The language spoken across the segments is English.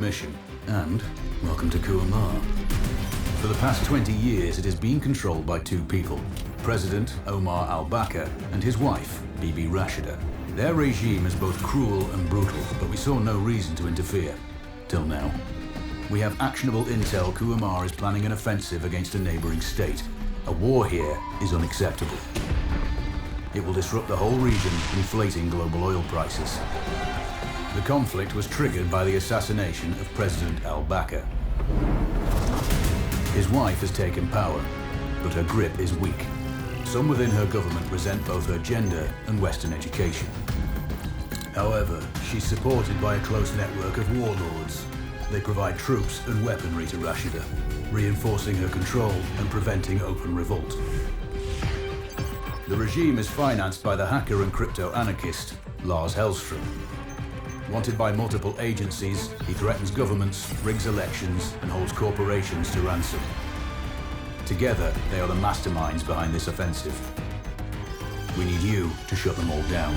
mission, and welcome to Kuamar. For the past 20 years, it has been controlled by two people, President Omar al-Bakr and his wife, Bibi Rashida. Their regime is both cruel and brutal, but we saw no reason to interfere. Till now. We have actionable intel Kuamar is planning an offensive against a neighboring state. A war here is unacceptable. It will disrupt the whole region, inflating global oil prices. The conflict was triggered by the assassination of President al-Bakr. His wife has taken power, but her grip is weak. Some within her government resent both her gender and Western education. However, she's supported by a close network of warlords. They provide troops and weaponry to Rashida, reinforcing her control and preventing open revolt. The regime is financed by the hacker and crypto-anarchist, Lars Hellstrom. Wanted by multiple agencies, he threatens governments, rigs elections, and holds corporations to ransom. Together, they are the masterminds behind this offensive. We need you to shut them all down.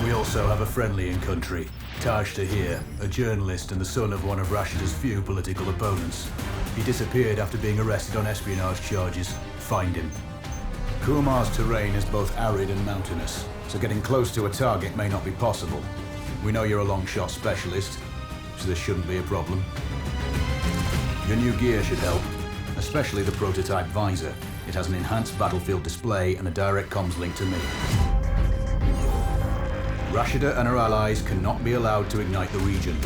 We also have a friendly in country, Taj Tahir, a journalist and the son of one of Rashida's few political opponents. He disappeared after being arrested on espionage charges. Find him. Kuamar's terrain is both arid and mountainous, so getting close to a target may not be possible. We know you're a long shot specialist, so this shouldn't be a problem. Your new gear should help, especially the prototype visor. It has an enhanced battlefield display and a direct comms link to me. Rashida and her allies cannot be allowed to ignite the region.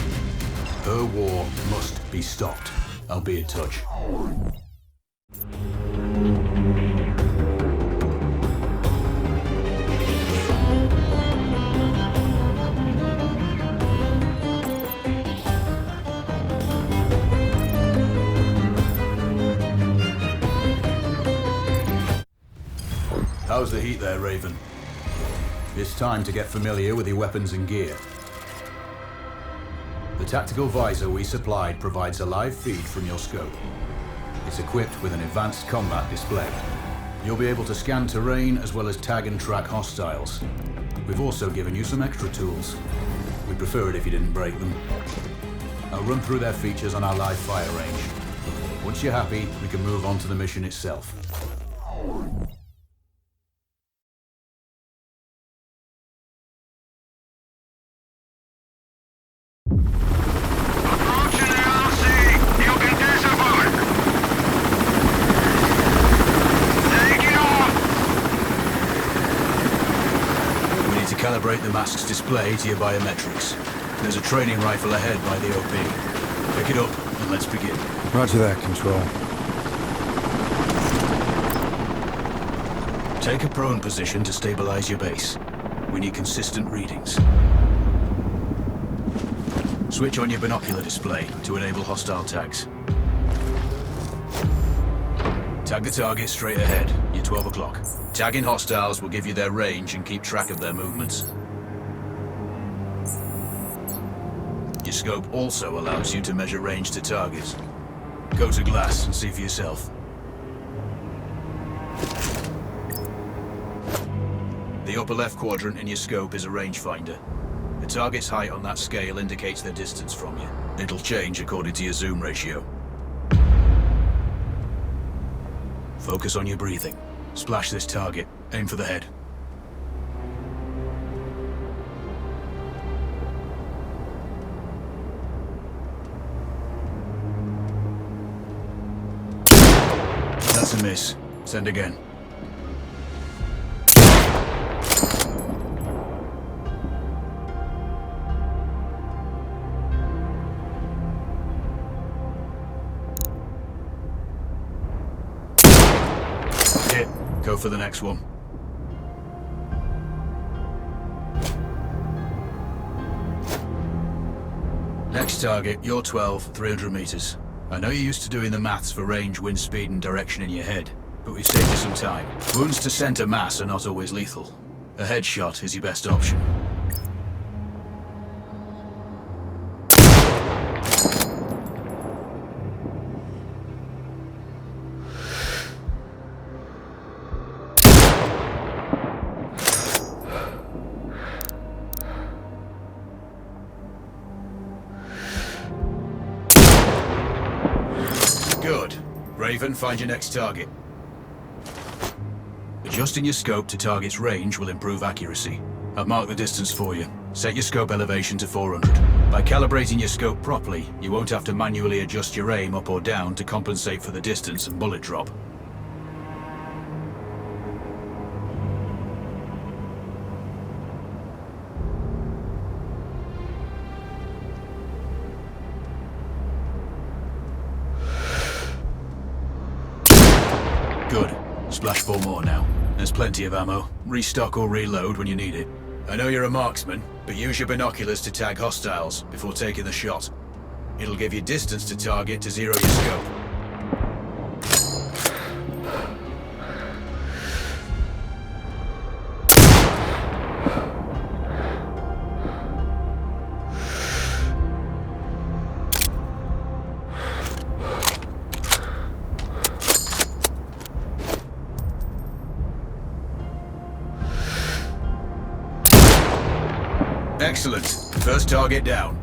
Her war must be stopped. I'll be in touch. How's the heat there, Raven? It's time to get familiar with your weapons and gear. The tactical visor we supplied provides a live feed from your scope. It's equipped with an advanced combat display. You'll be able to scan terrain as well as tag and track hostiles. We've also given you some extra tools. We'd prefer it if you didn't break them. I'll run through their features on our live fire range. Once you're happy, we can move on to the mission itself. Calibrate the mask's display to your biometrics. There's a training rifle ahead by the OP. Pick it up and let's begin. Roger that, Control. Take a prone position to stabilize your base. We need consistent readings. Switch on your binocular display to enable hostile tags. Tag the target straight ahead. You're 12 o'clock. Tagging hostiles will give you their range and keep track of their movements. Your scope also allows you to measure range to targets. Go to glass and see for yourself. The upper left quadrant in your scope is a rangefinder. The target's height on that scale indicates their distance from you. It'll change according to your zoom ratio. Focus on your breathing. Splash this target. Aim for the head. That's a miss. Send again. Hit. Go for the next one. Next target, you're 12, 300 meters. I know you're used to doing the maths for range, wind speed, and direction in your head, but we've saved you some time. Wounds to center mass are not always lethal. A headshot is your best option. Good. Raven, find your next target. Adjusting your scope to target's range will improve accuracy. I've marked the distance for you. Set your scope elevation to 400. By calibrating your scope properly, you won't have to manually adjust your aim up or down to compensate for the distance and bullet drop. Good. Splash 4 more now. There's plenty of ammo. Restock or reload when you need it. I know you're a marksman, but use your binoculars to tag hostiles before taking the shot. It'll give you distance to target to zero your scope. Excellent. First target down.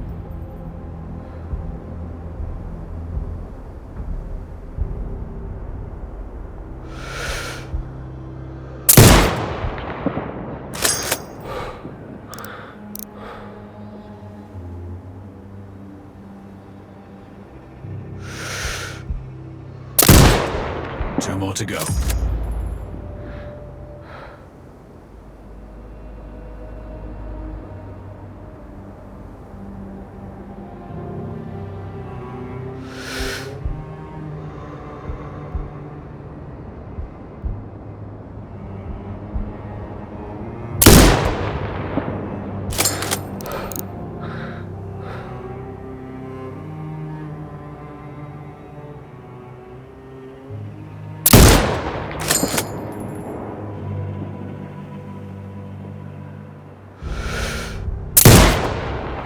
Two more to go.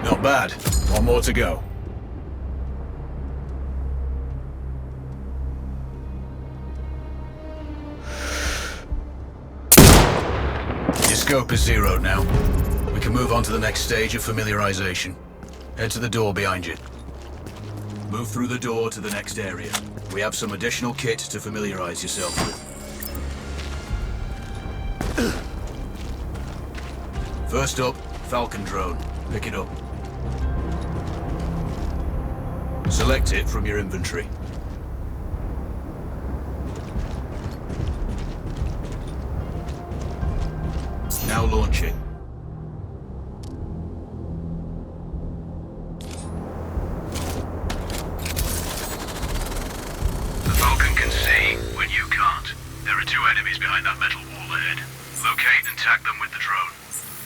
Not bad. One more to go. Your scope is zeroed now. We can move on to the next stage of familiarization. Head to the door behind you. Move through the door to the next area. We have some additional kit to familiarize yourself with. First up, Falcon drone. Pick it up. Select it from your inventory. Now launch it. The Falcon can see when you can't. There are two enemies behind that metal wall ahead. Locate and tag them with the drone.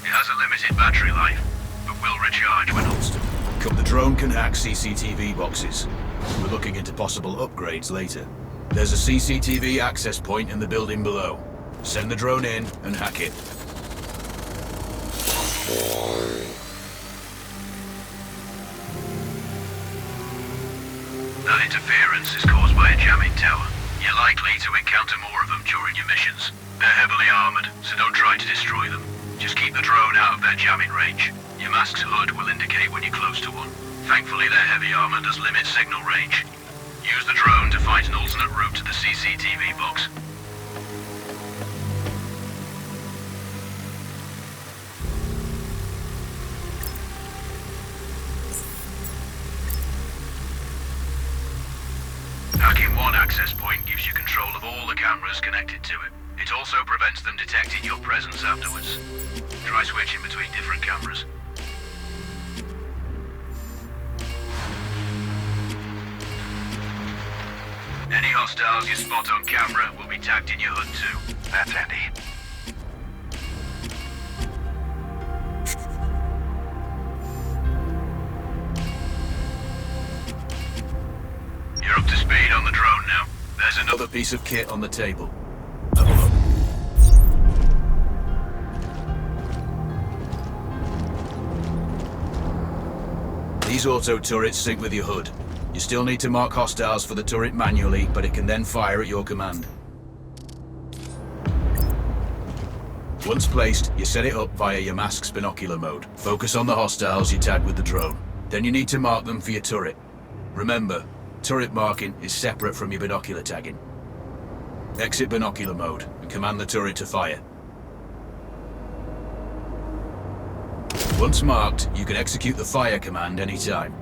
It has a limited battery life, but will recharge when holstered. The drone can hack CCTV boxes. We're looking into possible upgrades later. There's a CCTV access point in the building below. Send the drone in and hack it. That interference is caused by a jamming tower. You're likely to encounter more of them during your missions. They're heavily armored, so don't try to destroy them. Just keep the drone out of their jamming range. Your mask's hood will indicate when you're close to one. Thankfully, their heavy armor does limit signal range. Use the drone to find an alternate route to the CCTV box. Hacking one access point gives you control of all the cameras connected to it. It also prevents them detecting your presence afterwards. Try switching between different cameras. Any hostiles you spot on camera will be tagged in your hood too. That's handy. You're up to speed on the drone now. There's Another piece of kit on the table. Have a look. These auto turrets sync with your hood. You still need to mark hostiles for the turret manually, but it can then fire at your command. Once placed, you set it up via your mask's binocular mode. Focus on the hostiles you tag with the drone. Then you need to mark them for your turret. Remember, Turret marking is separate from your binocular tagging. Exit binocular mode and command the turret to fire. Once marked, you can execute the fire command anytime.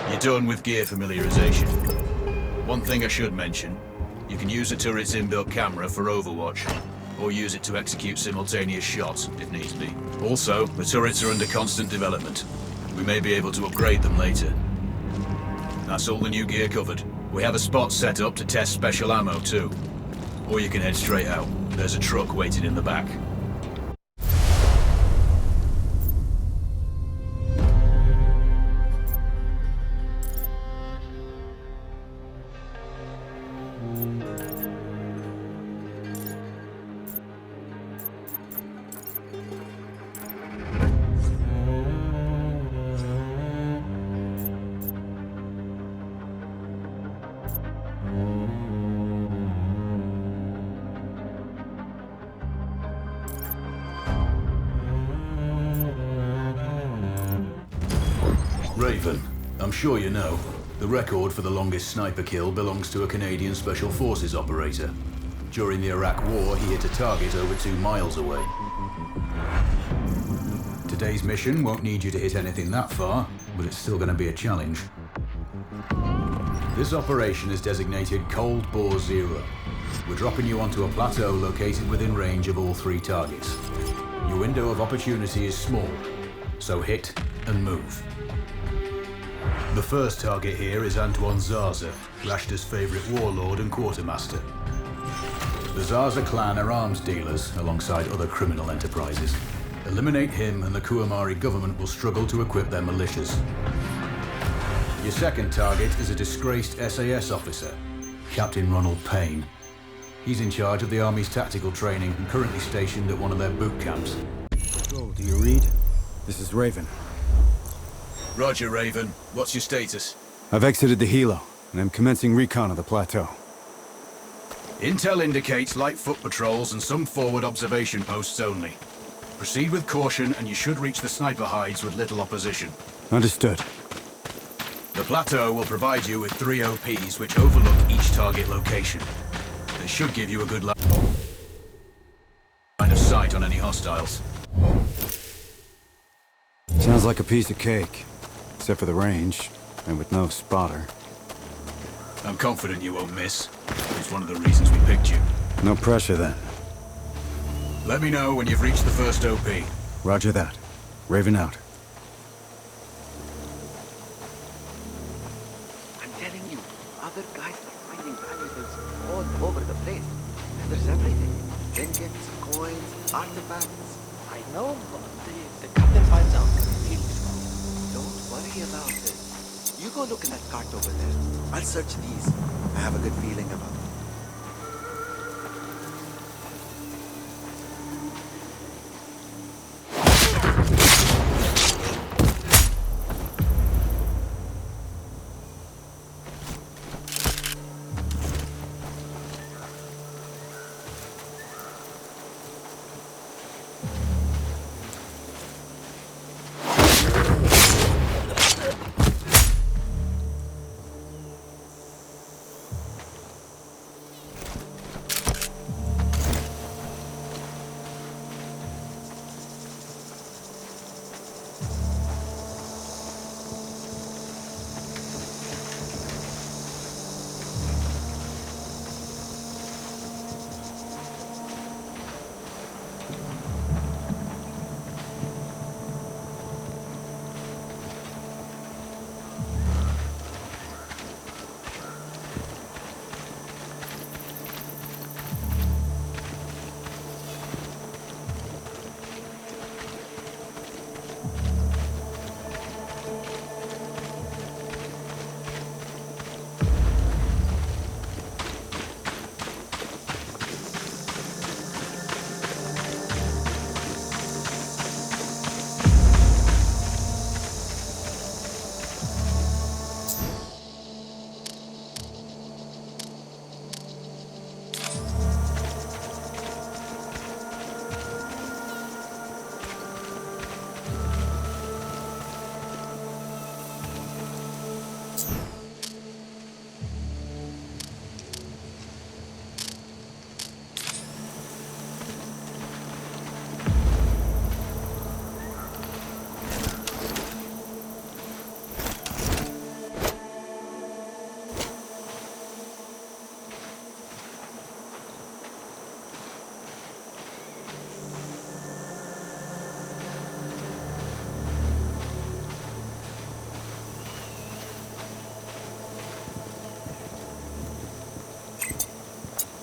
You're done with gear familiarization. One thing I should mention, you can use the turret's inbuilt camera for overwatch, or use it to execute simultaneous shots if needs be. Also, the turrets are under constant development. We may be able to upgrade them later. That's all the new gear covered. We have a spot set up to test special ammo too. Or you can head straight out. There's a truck waiting in the back. Raven, I'm sure you know, the record for the longest sniper kill belongs to a Canadian Special Forces operator. During the Iraq War, he hit a target over 2 miles away. Today's mission won't need you to hit anything that far, but it's still going to be a challenge. This operation is designated Cold Bore Zero. We're dropping you onto a plateau located within range of all 3 targets. Your window of opportunity is small, so hit and move. The first target here is Antoine Zaza, Rashta's favorite warlord and quartermaster. The Zaza clan are arms dealers alongside other criminal enterprises. Eliminate him and the Kuamari government will struggle to equip their militias. Your second target is a disgraced SAS officer, Captain Ronald Payne. He's in charge of the Army's tactical training and currently stationed at one of their boot camps. Control, do you read? This is Raven. Roger, Raven. What's your status? I've exited the helo, and I'm commencing recon of the plateau. Intel indicates light foot patrols and some forward observation posts only. Proceed with caution and you should reach the sniper hides with little opposition. Understood. The plateau will provide you with 3 OPs which overlook each target location. They should give you a good line of sight on any hostiles. Sounds like a piece of cake. Except for the range, and with no spotter. I'm confident you won't miss. It's one of the reasons we picked you. No pressure then. Let me know when you've reached the first OP. Roger that. Raven out. I'm telling you, other guys are finding valuables all over the place. And there's everything. Trinkets, coins, artifacts. I know, but the captain finds out. Don't worry about it. You go look in that cart over there. I'll search these. I have a good feeling about it.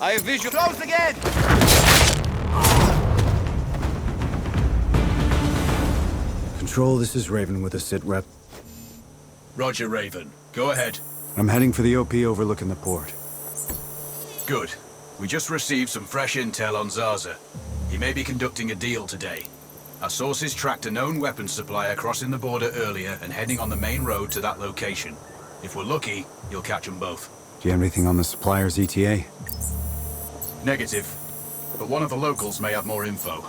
I have visual. Close again! Control, this is Raven with a sit rep. Roger, Raven. Go ahead. I'm heading for the OP overlooking the port. Good. We just received some fresh intel on Zaza. He may be conducting a deal today. Our sources tracked a known weapons supplier crossing the border earlier and heading on the main road to that location. If we're lucky, you'll catch them both. Do you have anything on the supplier's ETA? Negative. But one of the locals may have more info.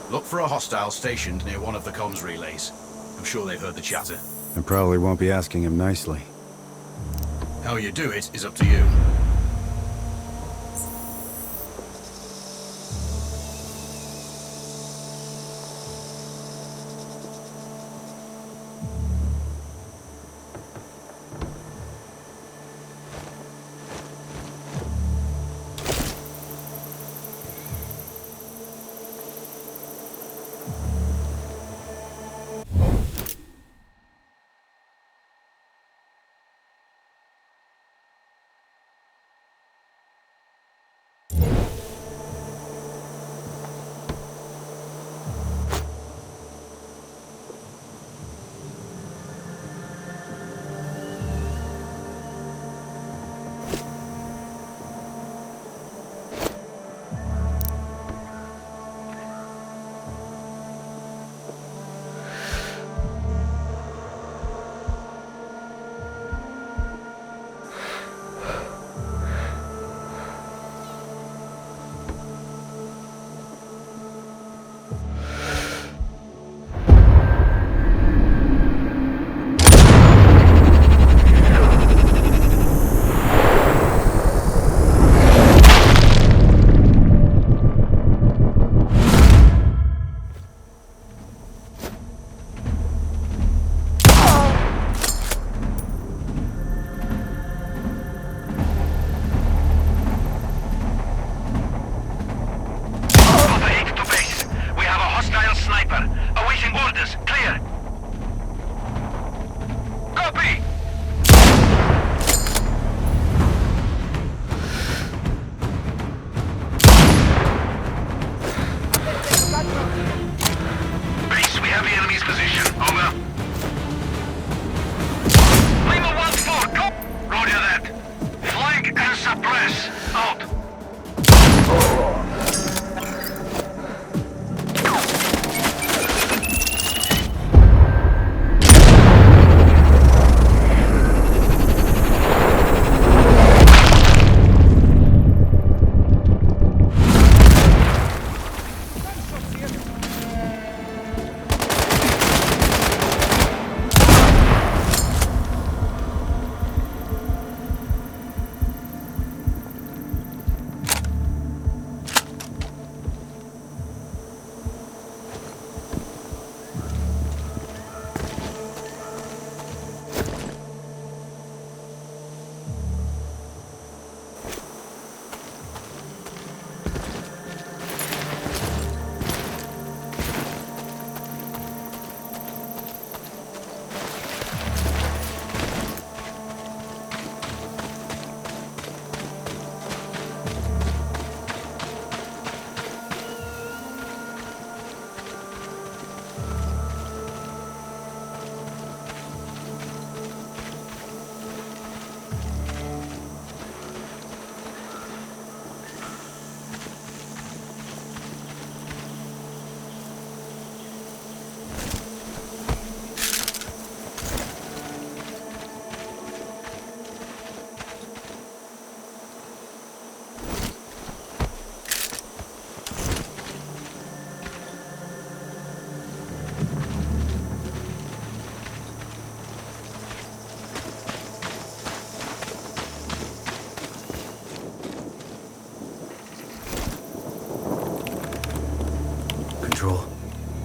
Look for a hostile stationed near one of the comms relays. I'm sure they've heard the chatter. I probably won't be asking him nicely. How you do it is up to you.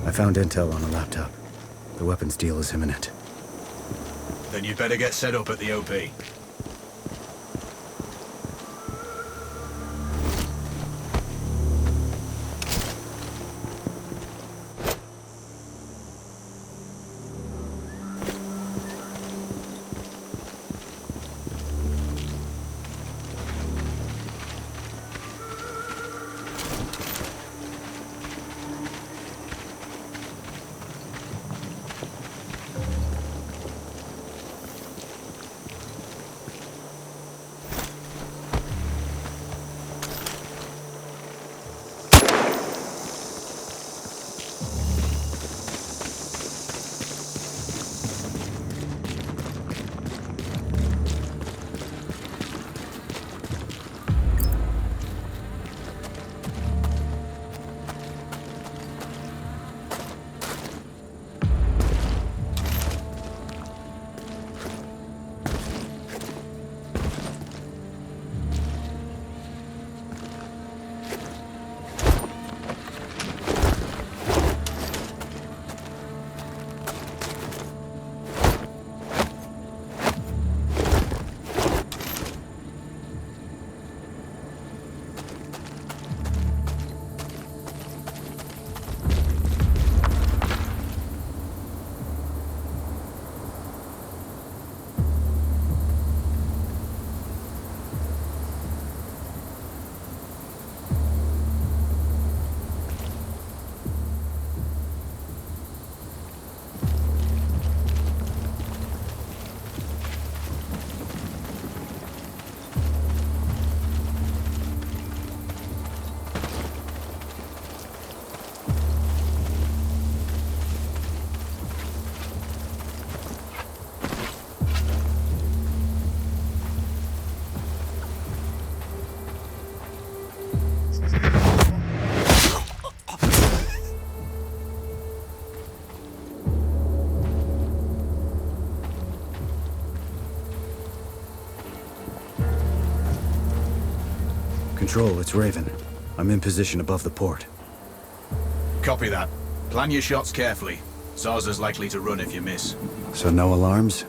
I found intel on a laptop. The weapons deal is imminent. Then you'd better get set up at the OP. Control, it's Raven. I'm in position above the port. Copy that. Plan your shots carefully. Zaza's likely to run if you miss. So no alarms?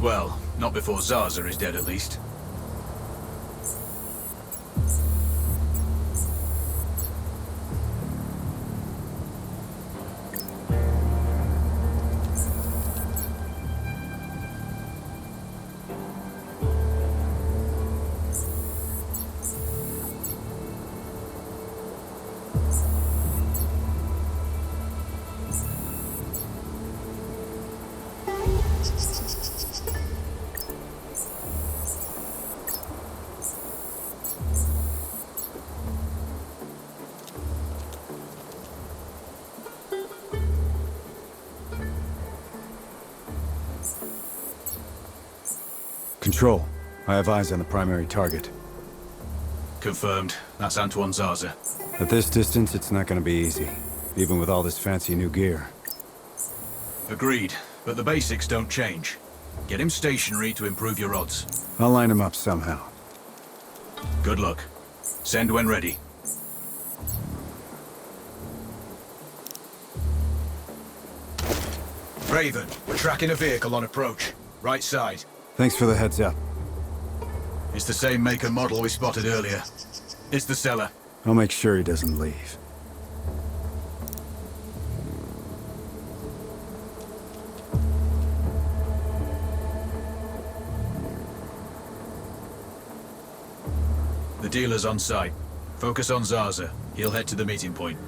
Well, not before Zaza is dead at least. Control, I have eyes on the primary target. Confirmed. That's Antoine Zaza. At this distance, it's not gonna be easy, even with all this fancy new gear. Agreed, but the basics don't change. Get him stationary to improve your odds. I'll line him up somehow. Good luck. Send when ready. Raven, we're tracking a vehicle on approach. Right side. Thanks for the heads up. It's the same make and model we spotted earlier. It's the seller. I'll make sure he doesn't leave. The dealer's on site. Focus on Zaza. He'll head to the meeting point.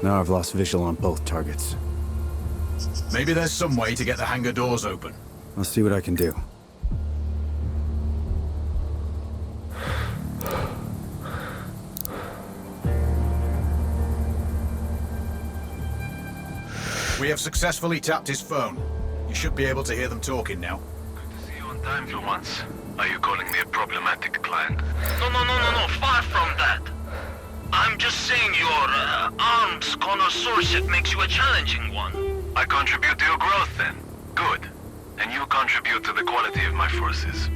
Now I've lost visual on both targets. Maybe there's some way to get the hangar doors open. I'll see what I can do. We have successfully tapped his phone. You should be able to hear them talking now. Good to see you on time for once. Are you calling me a problematic client? No, far from that. I'm just saying your arms connoisseurship makes you a challenging one. I contribute to your growth then. Good. And you contribute to the quality of my forces.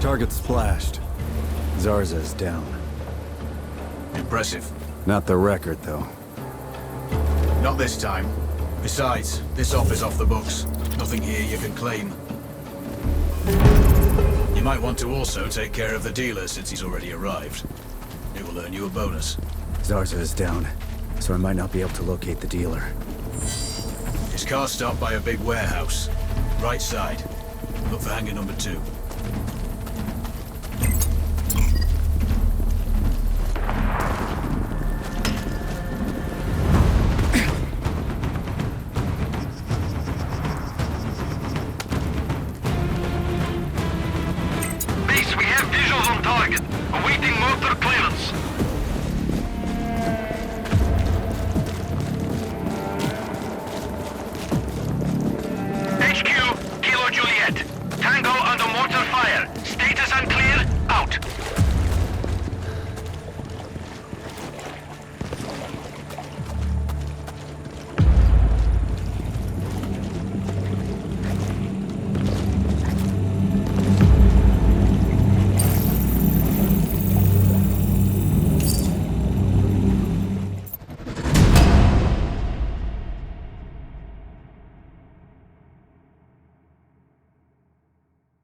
Target splashed. Zarza's down. Impressive. Not the record, though. Not this time. Besides, this office off the books. Nothing here you can claim. You might want to also take care of the dealer since he's already arrived. It will earn you a bonus. Zarza is down, so I might not be able to locate the dealer. His car stopped by a big warehouse. Right side. Look for hangar number 2.